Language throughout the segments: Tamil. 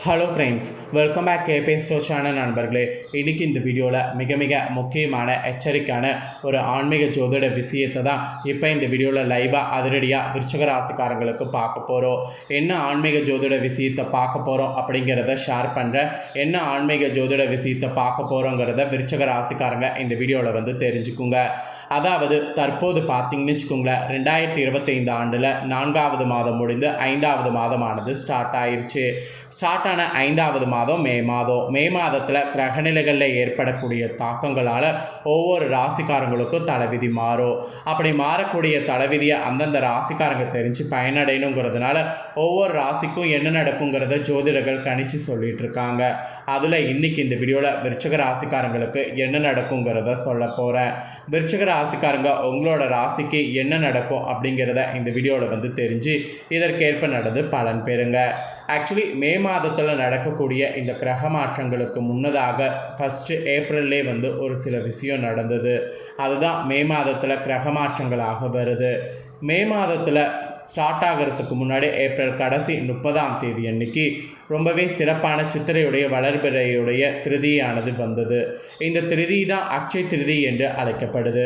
Hello friends, welcome back KP store channel நண்பர்களே. இன்றைக்கி இந்த வீடியோவில் மிக மிக முக்கியமான எச்சரிக்கையான ஒரு ஆன்மீக ஜோதிட விஷயத்தை தான் இப்போ இந்த வீடியோவில் லைவாக அதிரடியாக விருச்சிக ராசிக்காரங்களுக்கு பார்க்க போகிறோம். என்ன ஆன்மீக ஜோதிட விஷயத்தை பார்க்க போகிறோம் அப்படிங்கிறத ஷேர் பண்ணுறேன். என்ன ஆன்மீக ஜோதிட விஷயத்தை பார்க்க போகிறோங்கிறத விருச்சிக ராசிக்காரங்க இந்த வீடியோவில் தெரிஞ்சுக்குங்க. அதாவது தற்போது பார்த்தீங்கன்னு வச்சுக்கோங்களேன், 2025 ஆண்டில் 4வது மாதம் முடிந்து 5வது மாதமானது ஸ்டார்ட் ஆயிடுச்சு. ஸ்டார்ட் ஆன 5வது மாதம் மே மாதத்தில் கிரகநிலைகளில் ஏற்படக்கூடிய தாக்கங்களால் ஒவ்வொரு ராசிக்காரங்களுக்கும் தலைவிதி மாறும். அப்படி மாறக்கூடிய தலைவிதியை அந்தந்த ராசிக்காரங்க தெரிஞ்சு பயனடையணுங்கிறதுனால ஒவ்வொரு ராசிக்கும் என்ன நடக்குங்கிறத ஜோதிடர்கள் கணிச்சு சொல்லிட்டு இருக்காங்க. அதில் இன்னைக்கு இந்த வீடியோவில் விருச்சிக ராசிக்காரங்களுக்கு என்ன நடக்குங்கிறத சொல்ல போகிறேன். விருச்சிக ராசிக்காரங்க உங்களோட ராசிக்கு என்ன நடக்கும் அப்படிங்கிறத இந்த வீடியோவில் தெரிஞ்சு இதற்கேற்ப நடந்து பலன் பெறுங்க. ஆக்சுவலி மே மாதத்தில் நடக்கக்கூடிய இந்த கிரக மாற்றங்களுக்கு முன்னதாக ஃபஸ்ட்டு ஏப்ரல்லே ஒரு சில விஷயம் நடந்தது. அதுதான் மே மாதத்தில் கிரக மாற்றங்களாக வருது. மே மாதத்தில் ஸ்டார்ட் ஆகிறதுக்கு முன்னாடி ஏப்ரல் கடைசி 30ஆம் தேதி அன்னைக்கு ரொம்பவே சிறப்பான சித்திரையுடைய வளர்பிறையுடைய திருதியானது வந்தது. இந்த திருதி தான் அக்ஷய திருதி என்று அழைக்கப்படுது.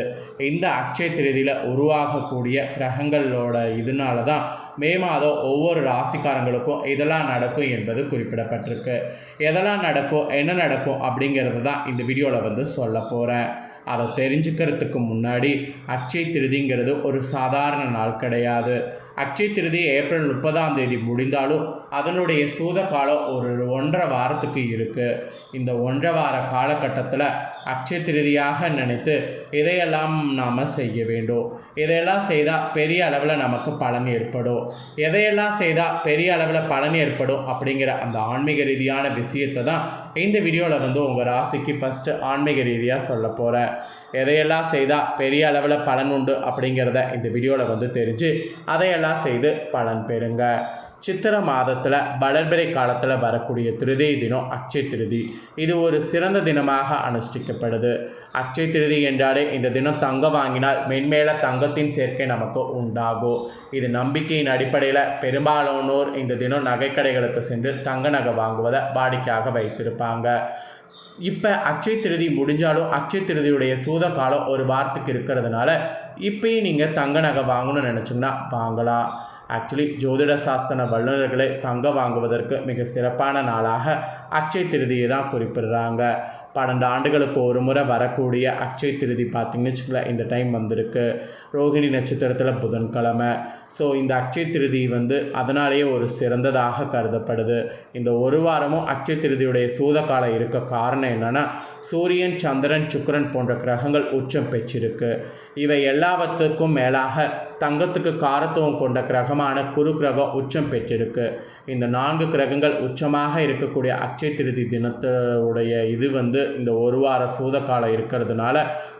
இந்த அக்ஷய திருதியில் உருவாகக்கூடிய கிரகங்களோட இதனால தான் மே மாதம் ஒவ்வொரு ராசிக்காரங்களுக்கும் இதெல்லாம் நடக்கும் என்பது குறிப்பிடப்பட்டிருக்கு. எதெல்லாம் நடக்கும், என்ன நடக்கும் அப்படிங்கிறது தான் இந்த வீடியோவில் சொல்ல போகிறேன். அதை தெரிஞ்சுக்கிறதுக்கு முன்னாடி அக்ஷய திருதிங்கிறது ஒரு சாதாரண நாள் கிடையாது. அக்ஷய திருதி ஏப்ரல் 30ஆம் தேதி முடிந்தாலும் அதனுடைய சூத காலம் ஒரு 1.5 வாரத்துக்கு இருக்குது. இந்த 1.5 வார காலகட்டத்தில் அக்ஷய திருதியாக நினைத்து இதையெல்லாம் நாம் செய்ய வேண்டும். இதையெல்லாம் செய்தால் பெரிய அளவில் நமக்கு பலன் ஏற்படும். எதையெல்லாம் செய்தால் பெரிய அளவில் பலன் ஏற்படும் அப்படிங்கிற அந்த ஆன்மீக ரீதியான விஷயத்தை தான் இந்த வீடியோவில் உங்கள் ராசிக்கு ஃபஸ்ட்டு ஆன்மீக ரீதியாக சொல்ல போகிறேன். எதையெல்லாம் செய்தால் பெரிய அளவில் பலன் உண்டு அப்படிங்கிறத இந்த வீடியோவில் தெரிஞ்சு அதையெல்லாம் செய்து பலன் பெறுங்க. சித்திரை மாதத்தில் வளர்பிறை காலத்தில் வரக்கூடிய திருதி தினம் அக்ஷய திருதி. இது ஒரு சிறந்த தினமாக அனுஷ்டிக்கப்படுது. அக்ஷய திருதி என்றாலே இந்த தினம் தங்கம் வாங்கினால் மென்மேல தங்கத்தின் சேர்க்கை நமக்கு உண்டாகும். இது நம்பிக்கையின் அடிப்படையில் பெரும்பாலானோர் இந்த தினம் நகைக்கடைகளுக்கு சென்று தங்க நகை வாங்குவதை வாடிக்கையாக வைத்திருப்பாங்க. இப்போ அக்ஷய திருதி முடிஞ்சாலும் அக்ஷய திருதியுடைய சூத காலம் ஒரு வாரத்துக்கு இருக்கிறதுனால இப்போயும் நீங்கள் தங்க நகை வாங்கணும்னு நினச்சிங்கன்னா வாங்கலாம். ஆக்சுவலி ஜோதிட சாஸ்திர வல்லுநர்களே தங்கம் வாங்குவதற்கு மிக சிறப்பான நாளாக அக்ஷய திருதியை தான் குறிப்பிடுறாங்க. 12 ஆண்டுகளுக்கு ஒரு முறை வரக்கூடிய அக்ஷய திருதி பார்த்திங்கன்னு வச்சுக்கல, இந்த டைம் வந்திருக்கு. ரோகிணி நட்சத்திரத்தில் புதன்கிழமை. ஸோ இந்த அக்ஷய திருதி அதனாலேயே ஒரு சிறந்ததாக கருதப்படுது. இந்த ஒரு வாரமும் அக்ஷய திருதியுடைய சூத காலம் இருக்க காரணம் என்னென்னா, சூரியன், சந்திரன், சுக்கிரன் போன்ற கிரகங்கள் உச்சம் பெற்றிருக்கு. இவை எல்லாவற்றுக்கும் மேலாக தங்கத்துக்கு காரத்துவம் கொண்ட கிரகமான குரு கிரகம் உச்சம் பெற்றிருக்கு. இந்த 4 கிரகங்கள் உச்சமாக இருக்கக்கூடிய அக்ஷய திருதி தினத்துடைய இது இந்த ஒரு வார சூத காலம் இருக்கிறதுனால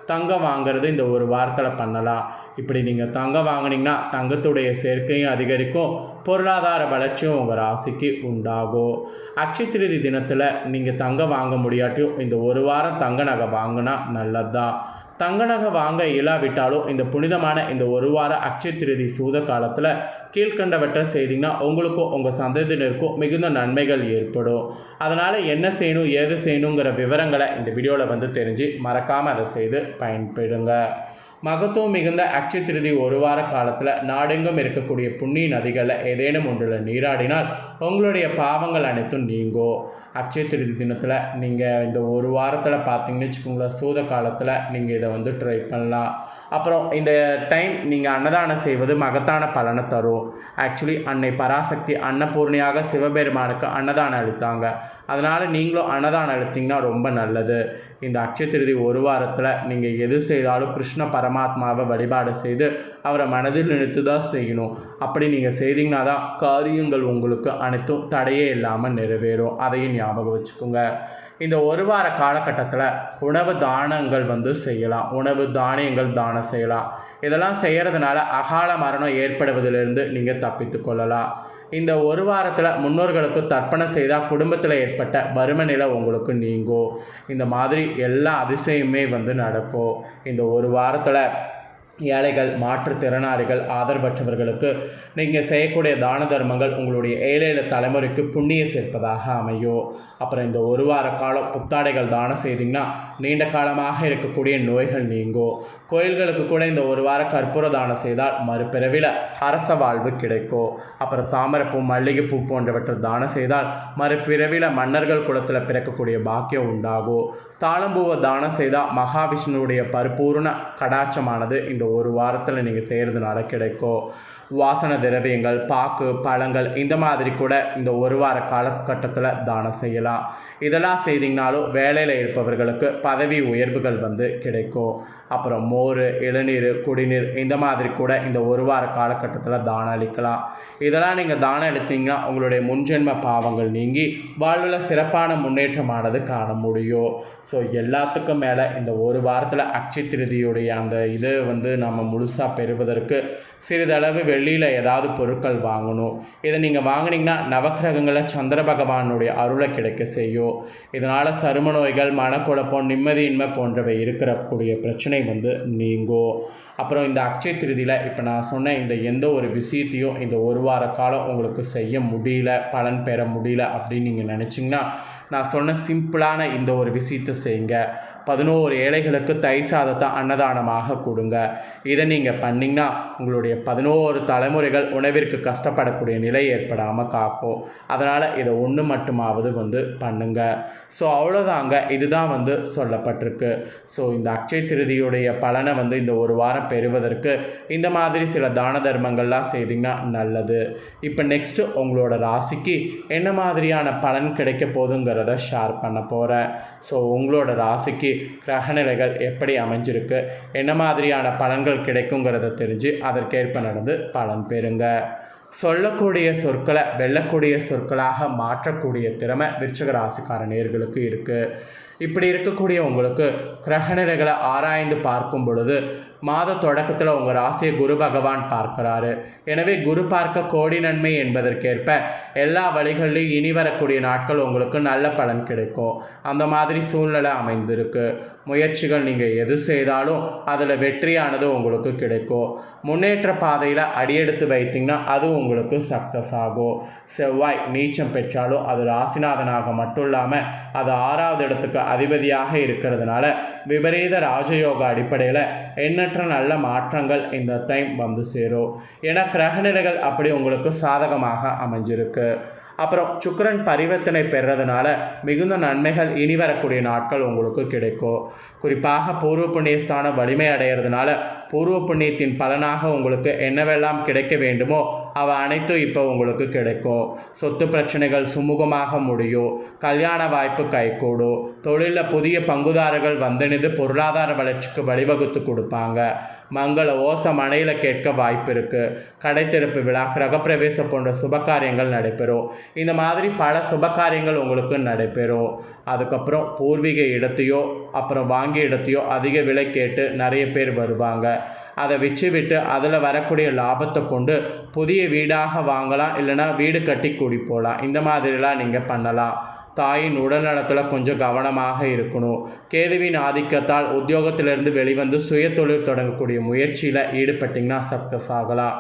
தங்கம் வாங்கிறது இந்த ஒரு வாரத்தில் பண்ணலாம். இப்படி நீங்கள் தங்கம் வாங்கினீங்கன்னா தங்கத்துடைய சேர்க்கையும் அதிகரிக்கும், பொருளாதார வளர்ச்சியும் உங்கள் ராசிக்கு உண்டாகும். அக்ஷய திருதி தினத்தில் நீங்கள் தங்கம் வாங்க முடியாட்டியும் இந்த ஒரு வாரம் தங்க நகை வாங்கினா நல்லது தான். தங்க நகை வாங்க இயலாவிட்டாலும் இந்த புனிதமான இந்த ஒரு வார அக்ஷய திருதி சூத காலத்தில் கீழ்கண்டவற்றை செய்தீங்கன்னா உங்களுக்கும் உங்கள் சந்ததியினருக்கும் மிகுந்த நன்மைகள் ஏற்படும். அதனால் என்ன செய்யணும், ஏது செய்யணுங்கிற விவரங்களை இந்த வீடியோவில் தெரிஞ்சு மறக்காமல் அதை செய்து பயன்பெறுங்க. மகத்துவம் மிகுந்த அக்ஷய திருதி ஒரு வார காலத்தில் நாடெங்கும் இருக்கக்கூடிய புண்ணிய நதிகளில் ஏதேனும் ஒன்றில் நீராடினால் உங்களுடைய பாவங்கள் அனைத்தும் நீங்கும். அக்ஷய திருதி தினத்தில் நீங்கள் இந்த ஒரு வாரத்தில் பார்த்தீங்கன்னு வச்சுக்கோங்களேன், சூத காலத்தில் நீங்கள் இதை ட்ரை பண்ணலாம். அப்புறம் இந்த டைம் நீங்கள் அன்னதானம் செய்வது மகத்தான பலனை தரும். ஆக்சுவலி அன்னை பராசக்தி அன்னபூர்ணியாக சிவபெருமானுக்கு அன்னதானம் அளித்தாங்க. அதனால் நீங்களும் அன்னதானம் அளித்தீங்கன்னா ரொம்ப நல்லது. இந்த அக்ஷய திருதி ஒரு வாரத்தில் நீங்கள் எது செய்தாலும் கிருஷ்ண பரமாத்மாவை வழிபாடு செய்து அவரை மனதில் நினைத்து தான் செய்யணும். அப்படி நீங்கள் செய்தீங்கன்னா தான் காரியங்கள் உங்களுக்கு அனைத்தும் தடையே இல்லாமல் நிறைவேறும். அதையும் ஞாபகம் வச்சுக்கோங்க. இந்த ஒரு வார காலகட்டத்தில் உணவு தானங்கள் செய்யலாம். உணவு தானியங்கள் தானம் செய்யலாம். இதெல்லாம் செய்கிறதுனால அகால மரணம் ஏற்படுவதிலிருந்து நீங்கள் தப்பித்து கொள்ளலாம். இந்த ஒரு வாரத்தில் முன்னோர்களுக்கு தர்ப்பணம் செய்தால் குடும்பத்தில் ஏற்பட்ட வறுமை நிலை உங்களுக்கு நீங்கும். இந்த மாதிரி எல்லா அதிசயமே நடக்கும். இந்த ஒரு வாரத்தில் ஏழைகள், மாற்றுத்திறனாளிகள், ஆதரவற்றவர்களுக்கு நீங்கள் செய்யக்கூடிய தான தர்மங்கள் உங்களுடைய 7 தலைமுறைக்கு புண்ணிய சேர்ப்பதாக அமையும். அப்புறம் இந்த ஒரு வார காலம் புத்தாடைகள் தானம் செய்திங்கன்னா நீண்ட காலமாக இருக்கக்கூடிய நோய்கள் நீங்கும். கோயில்களுக்கு கூட இந்த ஒரு வார கற்பூர தானம் செய்தால் மறுபிறவில அரச வாழ்வு கிடைக்கும். அப்புறம் தாமரைப்பூ, மல்லிகைப்பூ போன்றவற்றை தானம் செய்தால் மறுபிறவில மன்னர்கள் குலத்தில் பிறக்கக்கூடிய பாக்கியம் உண்டாகும். தாளம்பூவை தானம் செய்தால் மகாவிஷ்ணுவுடைய பரிபூர்ண கடாட்சமானது இந்த ஒரு வாரத்தில் நீங்கள் செய்கிறதுனால கிடைக்கும். வாசன திரவியங்கள், பாக்கு, பழங்கள் இந்த மாதிரி கூட இந்த ஒரு வார காலகட்டத்தில் தானம் செய்யலாம். இதெல்லாம் செய்திங்கனாலும் வேலையில் இருப்பவர்களுக்கு பதவி உயர்வுகள் கிடைக்கும். அப்புறம் மோர், இளநீர், குடிநீர் இந்த மாதிரி கூட இந்த ஒரு வார காலகட்டத்தில் தானம் அளிக்கலாம். இதெல்லாம் நீங்கள் தானம் அளித்தீங்கன்னா உங்களுடைய முன்ஜென்ம பாவங்கள் நீங்கி வாழ்வில் சிறப்பான முன்னேற்றமானது காண முடியும். ஸோ எல்லாத்துக்கும் மேலே இந்த ஒரு வாரத்தில் அட்சய திருதியுடைய அந்த இது நம்ம முழுசாக பெறுவதற்கு சிறிதளவு வெள்ளியில் ஏதாவது பொருட்கள் வாங்கணும். இதை நீங்கள் வாங்கினீங்கன்னா நவக்கிரகங்களில் சந்திர பகவானுடைய அருளை கிடைக்க செய்யும். இதனால் சரும நோய்கள், மனக்குழப்பம், நிம்மதியின்மை போன்றவை இருக்கிறக்கூடிய பிரச்சனை நீங்கும். அப்புறம் இந்த அட்சய திருதியில் இப்போ நான் சொன்ன இந்த எந்த ஒரு விஷயத்தையும் இந்த ஒரு வார காலம் உங்களுக்கு செய்ய முடியல, பலன் பெற முடியல அப்படின்னு நீங்கள் நினச்சிங்கன்னா நான் சொன்ன சிம்பிளான இந்த ஒரு விஷயத்தை செய்யுங்க. 11 ஏழைகளுக்கு தயிர் சாதத்தை அன்னதானமாக கொடுங்க. இதை நீங்கள் பண்ணிங்கன்னா உங்களுடைய 11 தலைமுறைகள் உணவிற்கு கஷ்டப்படக்கூடிய நிலை ஏற்படாமல் காக்கும். அதனால் இதை ஒன்று மட்டுமாவது பண்ணுங்க. ஸோ அவ்வளோதாங்க, இதுதான் சொல்லப்பட்டிருக்கு. ஸோ இந்த அட்சய திருதியுடைய பலனை இந்த ஒரு வாரம் பெறுவதற்கு இந்த மாதிரி சில தான தர்மங்கள்லாம் செய்திங்கன்னா நல்லது. இப்போ நெக்ஸ்ட்டு உங்களோட ராசிக்கு என்ன மாதிரியான பலன் கிடைக்க போகுதுங்கிறத ஷேர் பண்ண போகிறேன். ஸோ உங்களோட ராசிக்கு கிரகநிலைகள் எப்படி அமைஞ்சிருக்கு, என்ன மாதிரியான பலன்கள் கிடைக்குங்கிறத தெரிஞ்சு அதற்கேற்ப நடந்து பலன் பெறுங்க. சொல்லக்கூடிய சொற்களை வெல்லக்கூடிய சொற்களாக மாற்றக்கூடிய திறமை விருச்சிக ராசிக்கார நேயர்களுக்கு இருக்குது. இப்படி இருக்கக்கூடிய உங்களுக்கு கிரகநிலைகளை ஆராய்ந்து பார்க்கும் பொழுது மாத தொடக்கத்தில் உங்கள் ராசியை குரு பகவான் பார்க்கிறாரு. எனவே குரு பார்க்க கோடி நன்மை என்பதற்கேற்ப எல்லா வழிகளிலும் இனி வரக்கூடிய நாட்கள் உங்களுக்கு நல்ல பலன் கிடைக்கும். அந்த மாதிரி சூழ்நிலை அமைந்திருக்கு. முயற்சிகள் நீங்கள் எது செய்தாலும் அதில் வெற்றியானது உங்களுக்கு கிடைக்கும். முன்னேற்ற பாதையில் அடியெடுத்து வைத்திங்கன்னா அது உங்களுக்கு சக்ஸஸ் ஆகும். செவ்வாய் நீச்சம் பெற்றாலும் அது ராசிநாதனாக மட்டும் இல்லாமல் அது 6வது இடத்துக்கு அதிபதியாக இருக்கிறதுனால விபரீத ராஜயோக அடிப்படையில் எண்ணற்ற நல்ல மாற்றங்கள் இந்த டைம் சேரும். ஏன்னா கிரகநிலைகள் அப்படி உங்களுக்கு சாதகமாக அமைஞ்சிருக்கு. அப்புறம் சுக்கிரன் பரிவர்த்தனை பெறதுனால மிகுந்த நன்மைகள் இனி வரக்கூடிய நாட்கள் உங்களுக்கு கிடைக்கும். குறிப்பாக பூர்வ புண்ணியஸ்தானம் வலிமை அடைகிறதுனால பூர்வ புண்ணியத்தின் பலனாக உங்களுக்கு என்னவெல்லாம் கிடைக்க வேண்டுமோ அவை அனைத்தும் இப்போ உங்களுக்கு கிடைக்கும். சொத்து பிரச்சனைகள் சுமூகமாக முடியும். கல்யாண வாய்ப்பு கைகூடும். தொழிலில் புதிய பங்குதாரர்கள் வந்தணிந்து பொருளாதார வளர்ச்சிக்கு வழிவகுத்து கொடுப்பாங்க. மங்கள ஓசை மனையில் கேட்க வாய்ப்பு இருக்குது. கடைத்திறப்பு விழா, கிரகப்பிரவேசம் போன்ற சுபகாரியங்கள் நடைபெறும். இந்த மாதிரி பல சுபகாரியங்கள் உங்களுக்கு நடைபெறும். அதுக்கப்புறம் பூர்வீக இடத்தையோ அப்புறம் வாங்கிய இடத்தையோ அதிக விலை கேட்டு நிறைய பேர் வருவாங்க. அதை விட்டு அதில் வரக்கூடிய லாபத்தை கொண்டு புதிய வீடாக வாங்கலாம், இல்லைனா வீடு கட்டி கூடி போகலாம். இந்த மாதிரிலாம் நீங்கள் பண்ணலாம். தாயின் உடல்நலத்தில் கொஞ்சம் கவனமாக இருக்கணும். கேதுவின் ஆதிக்கத்தால் உத்தியோகத்திலிருந்து வெளிவந்து சுய தொழில் தொடங்கக்கூடிய முயற்சியில் ஈடுபட்டிங்கன்னா சக்ஸஸ் ஆகலாம்.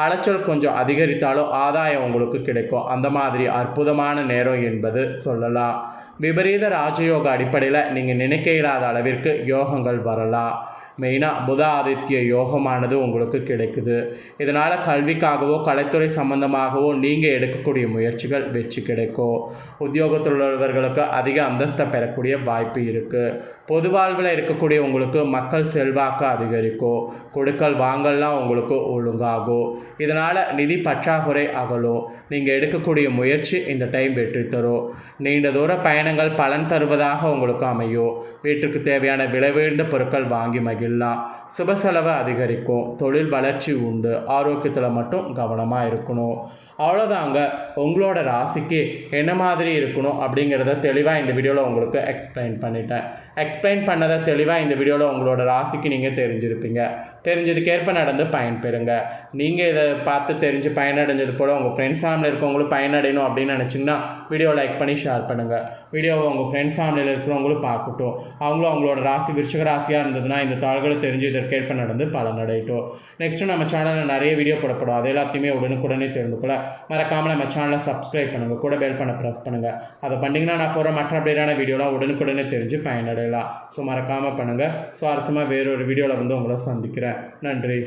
அலைச்சல் கொஞ்சம் அதிகரித்தாலும் ஆதாயம் உங்களுக்கு கிடைக்கும். அந்த மாதிரி அற்புதமான நேரம் என்பது சொல்லலாம். விபரீத ராஜயோக அடிப்படையில் நீங்கள் நினைக்க இயலாத அளவிற்கு யோகங்கள் வரலாம். மெயினாக புத ஆதித்ய யோகமானது உங்களுக்கு கிடைக்குது. இதனால் கல்விக்காகவோ கலைத்துறை சம்பந்தமாகவோ நீங்கள் எடுக்கக்கூடிய முயற்சிகள் வெற்றி கிடைக்கும். உத்தியோகத்தில் உள்ளவர்களுக்கு அதிக அந்தஸ்தை பெறக்கூடிய வாய்ப்பு இருக்குது. பொது வாழ்வில் இருக்கக்கூடிய உங்களுக்கு மக்கள் செல்வாக்கு அதிகரிக்கும். கொடுக்கல் வாங்கல்லாம் உங்களுக்கு ஒழுங்காகும். இதனால் நிதி பற்றாக்குறை அகலும். நீங்கள் எடுக்கக்கூடிய முயற்சி இந்த டைம் வெற்றி தரும். நீண்ட தூர பயணங்கள் பலன் தருவதாக உங்களுக்கு அமையும். வீட்டுக்கு தேவையான விலை உயர்ந்த பொருட்கள் வாங்கி மகிழலாம். சுப செலவு அதிகரிக்கும். தொழில் வளர்ச்சி உண்டு. ஆரோக்கியத்தில் மட்டும் கவனமாக இருக்கணும். அவ்வளோதாங்க. உங்களோட ராசிக்கு என்ன மாதிரி இருக்கணும் அப்படிங்கிறத தெளிவாக இந்த வீடியோவில் உங்களுக்கு எக்ஸ்பிளைன் பண்ணிட்டேன். எக்ஸ்பிளைன் பண்ணதை தெளிவாக இந்த வீடியோவில் உங்களோட ராசிக்கு நீங்கள் தெரிஞ்சிருப்பீங்க. தெரிஞ்சதுக்கேற்ப நடந்து பயன்பெறுங்க. நீங்கள் இதை பார்த்து தெரிஞ்சு பயனடைஞ்சது போல் உங்கள் ஃப்ரெண்ட்ஸ் ஃபேமிலியில் இருக்கவங்களும் பயனடையணும் அப்படின்னு நினச்சிங்கன்னா வீடியோ லைக் பண்ணி ஷேர் பண்ணுங்கள். வீடியோவை உங்கள் ஃப்ரெண்ட்ஸ் ஃபேமிலியில் இருக்கிறவங்களும் பார்க்கட்டும். அவங்களும் அவங்களோட ராசி விருச்சிக ராசியாக இருந்ததுன்னா இந்த தாள்களை தெரிஞ்சு இதற்கேற்ப நடந்து பலனடையட்டும். நெக்ஸ்ட்டு நம்ம சேனலில் நிறைய வீடியோ போடப்படும். அது எல்லாத்தையுமே உடனுக்குடனே தெரிந்து கொள்ள மறக்காமல் நம்ம சேனலை சப்ஸ்கிரைப் பண்ணுங்கள். கூட பெல் பண்ண ப்ரெஸ் பண்ணுங்கள். அதை பண்ணிங்கன்னா நான் போகிற மற்ற அப்டேட்டான வீடியோலாம் உடனுக்குடனே தெரிஞ்சு பயனடையலாம். ஸோ மறக்காமல் பண்ணுங்கள். சுவாரஸ்யமாக வேறொரு வீடியோவில் வந்து உங்களை சந்திக்கிறேன். நன்றி.